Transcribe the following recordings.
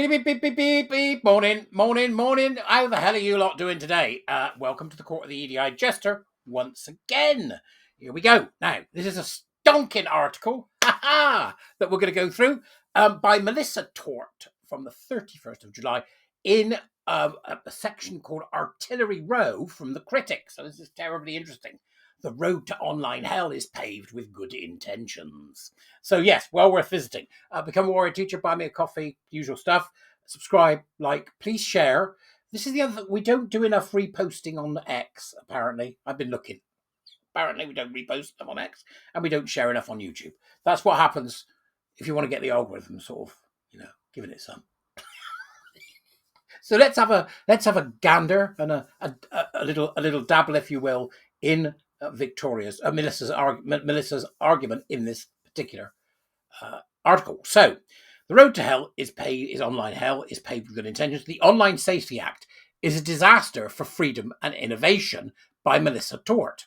Beep, beep, beep, beep, beep, beep. Morning, morning, morning. How the hell are you lot doing today? Welcome to the court of the Edijester once again. Here we go. Now, this is a stonking article that we're going to go through by Melissa Tort from the 31st of July in a section called Artillery Row from the Critic. So this is terribly interesting. The road to online hell is paved with good intentions. So yes, well worth visiting. Become a warrior teacher, buy me a coffee, usual stuff. Subscribe, like, please share. This is the other thing. We don't do enough reposting on X, apparently. I've been looking. Apparently we don't repost them on X and we don't share enough on YouTube. That's what happens if you want to get the algorithm sort of, giving it some. So let's have a gander and a little dabble, if you will, in Melissa's argument in this particular article. So, the road to hell is online hell is paved with good intentions. The Online Safety Act is a disaster for freedom and innovation by Melissa Tort.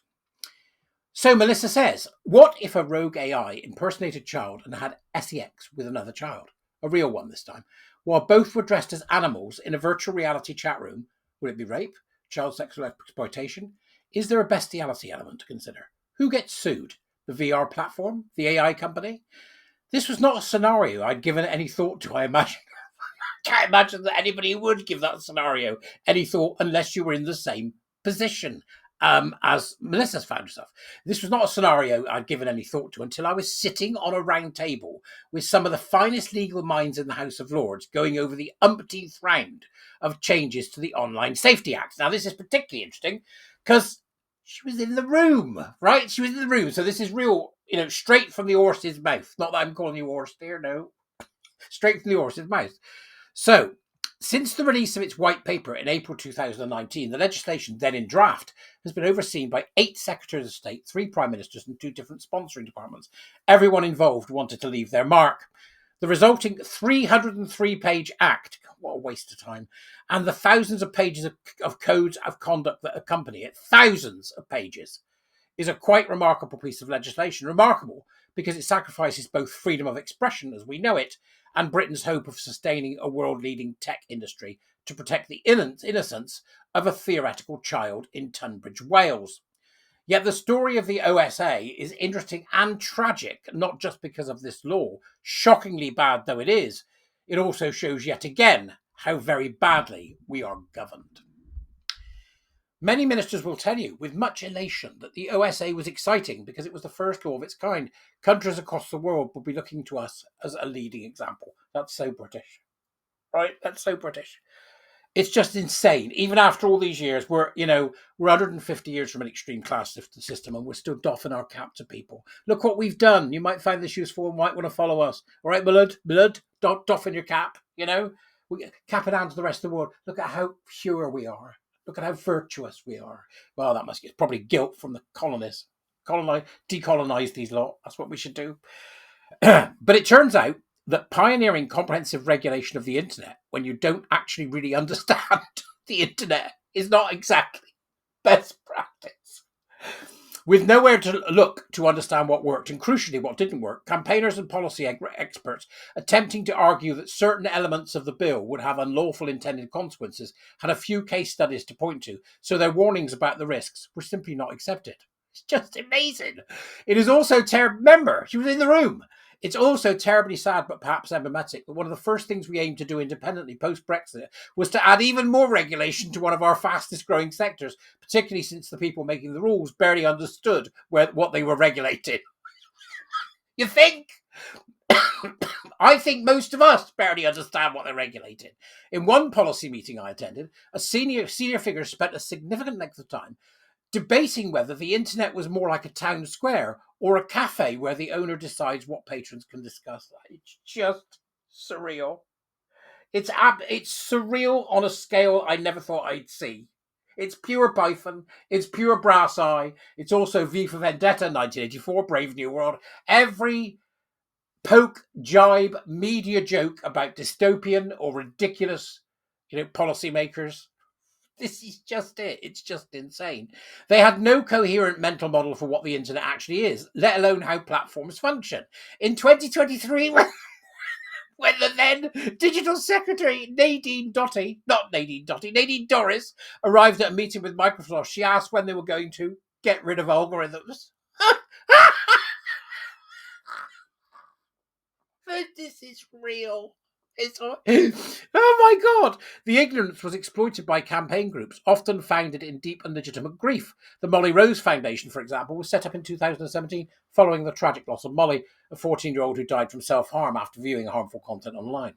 So Melissa says, what if a rogue AI impersonated a child and had sex with another child, a real one this time, while both were dressed as animals in a virtual reality chat room? Would it be rape, child sexual exploitation? Is there a bestiality element to consider? Who gets sued? The VR platform? The AI company? This was not a scenario I'd given any thought to, I imagine. I can't imagine that anybody would give that scenario any thought unless you were in the same position as Melissa's found herself. This was not a scenario I'd given any thought to until I was sitting on a round table with some of the finest legal minds in the House of Lords going over the umpteenth round of changes to the Online Safety Act. Now, this is particularly interesting because she was in the room, right? She was in the room. So this is real, straight from the horse's mouth. Not that I'm calling you horse there, no. Straight from the horse's mouth. So, since the release of its white paper in April 2019, the legislation then in draft has been overseen by 8 secretaries of state, 3 prime ministers, and 2 different sponsoring departments. Everyone involved wanted to leave their mark. The resulting 303-page act, what a waste of time, and the thousands of pages of codes of conduct that accompany it, thousands of pages, is a quite remarkable piece of legislation. Remarkable because it sacrifices both freedom of expression as we know it and Britain's hope of sustaining a world-leading tech industry to protect the innocence of a theoretical child in Tunbridge, Wales. Yet the story of the OSA is interesting and tragic, not just because of this law, shockingly bad though it is. It also shows yet again how very badly we are governed. Many ministers will tell you with much elation that the OSA was exciting because it was the first law of its kind. Countries across the world will be looking to us as a leading example. That's so British, right? That's so British. It's just insane. Even after all these years, we're 150 years from an extreme class system and we're still doffing our cap to people. Look what we've done. You might find this useful and might want to follow us. All right, blood, doffing your cap, We cap it down to the rest of the world. Look at how pure we are. Look at how virtuous we are. Well, that must get probably guilt from the colonists. Decolonize these lot. That's what we should do. But it turns out that pioneering comprehensive regulation of the internet when you don't actually really understand the internet is not exactly best practice. With nowhere to look to understand what worked and crucially what didn't work, campaigners and policy experts attempting to argue that certain elements of the bill would have unlawful intended consequences had a few case studies to point to, so their warnings about the risks were simply not accepted. It's just amazing. It is also terrible. Remember, she was in the room. It's also terribly sad, but perhaps emblematic, that one of the first things we aimed to do independently post-Brexit was to add even more regulation to one of our fastest growing sectors, particularly since the people making the rules barely understood what they were regulating. You think? I think most of us barely understand what they're regulating. In one policy meeting I attended, a senior figure spent a significant length of time debating whether the internet was more like a town square or a cafe where the owner decides what patrons can discuss. It's just surreal. It's surreal on a scale I never thought I'd see. It's pure Python. It's pure Brass Eye. It's also V for Vendetta, 1984, Brave New World. Every poke, jibe, media joke about dystopian or ridiculous, policymakers. This is just it. It's just insane. They had no coherent mental model for what the internet actually is, let alone how platforms function. In 2023, When the then digital secretary Nadine Doris arrived at a meeting with Microsoft, she asked when they were going to get rid of algorithms. This is real. Oh my God! The ignorance was exploited by campaign groups, often founded in deep and legitimate grief. The Molly Rose Foundation, for example, was set up in 2017 following the tragic loss of Molly, a 14-year-old who died from self-harm after viewing harmful content online.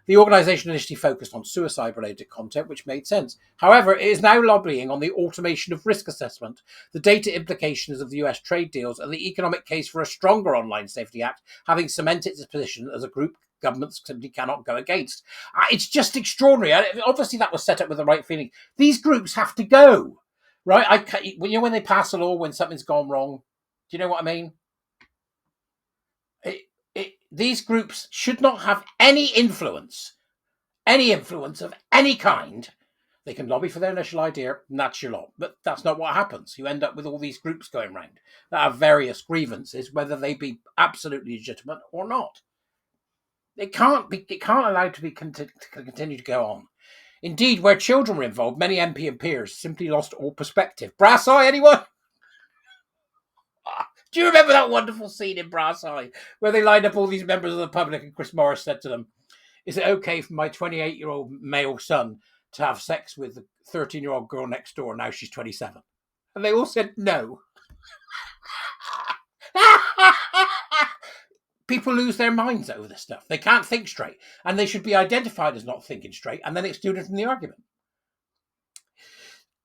The organisation initially focused on suicide-related content, which made sense. However, it is now lobbying on the automation of risk assessment, the data implications of the US trade deals, and the economic case for a stronger Online Safety Act, having cemented its position as a group governments simply cannot go against. It's just extraordinary. Obviously, that was set up with the right feeling. These groups have to go, right? When they pass a law when something's gone wrong, do you know what I mean? These groups should not have any influence of any kind. They can lobby for their initial idea, and that's your lot. But that's not what happens. You end up with all these groups going round that have various grievances, whether they be absolutely legitimate or not. It can't allow to continue to go on. Indeed, where children were involved, many MP and peers simply lost all perspective. Brass Eye, anyone? Do you remember that wonderful scene in Brass Eye where they lined up all these members of the public and Chris Morris said to them, "Is it okay for my 28-year-old male son to have sex with the 13-year-old girl next door? Now she's 27." And they all said no. People lose their minds over this stuff. They can't think straight, and they should be identified as not thinking straight and then excluded from the argument.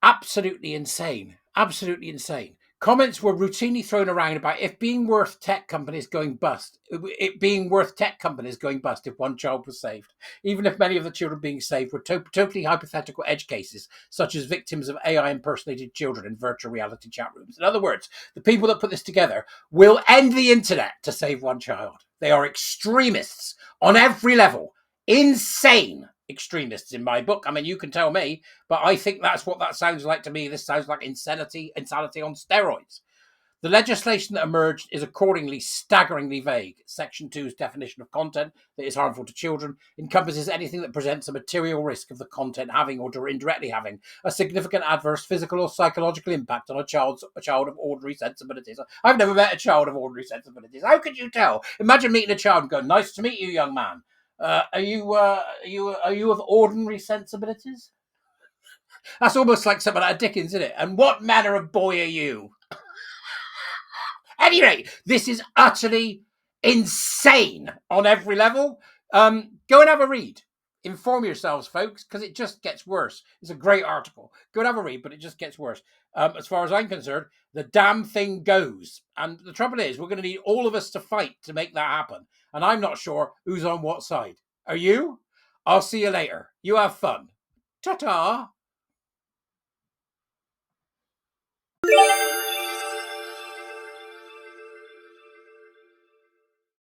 Absolutely insane. Absolutely insane. Comments were routinely thrown around about it being worth tech companies going bust if one child was saved, even if many of the children being saved were totally hypothetical edge cases, such as victims of AI impersonated children in virtual reality chat rooms. In other words, the people that put this together will end the internet to save one child. They are extremists on every level. Insane extremists in my book. I mean, you can tell me, but I think that's what that sounds like to me. This sounds like insanity on steroids. The legislation that emerged is accordingly staggeringly vague. Section 2's definition of content that is harmful to children encompasses anything that presents a material risk of the content having or indirectly having a significant adverse physical or psychological impact on a child of ordinary sensibilities. I've never met a child of ordinary sensibilities. How could you tell? Imagine meeting a child and going, "Nice to meet you, young man. Are you of ordinary sensibilities?" That's almost like something out of Dickens, isn't it? "And what manner of boy are you?" At any rate, this is utterly insane on every level. Go and have a read. Inform yourselves, folks, because it just gets worse. It's a great article. Go and have a read, but it just gets worse. As far as I'm concerned, the damn thing goes. And the trouble is, we're going to need all of us to fight to make that happen. And I'm not sure who's on what side. Are you? I'll see you later. You have fun. Ta-ta.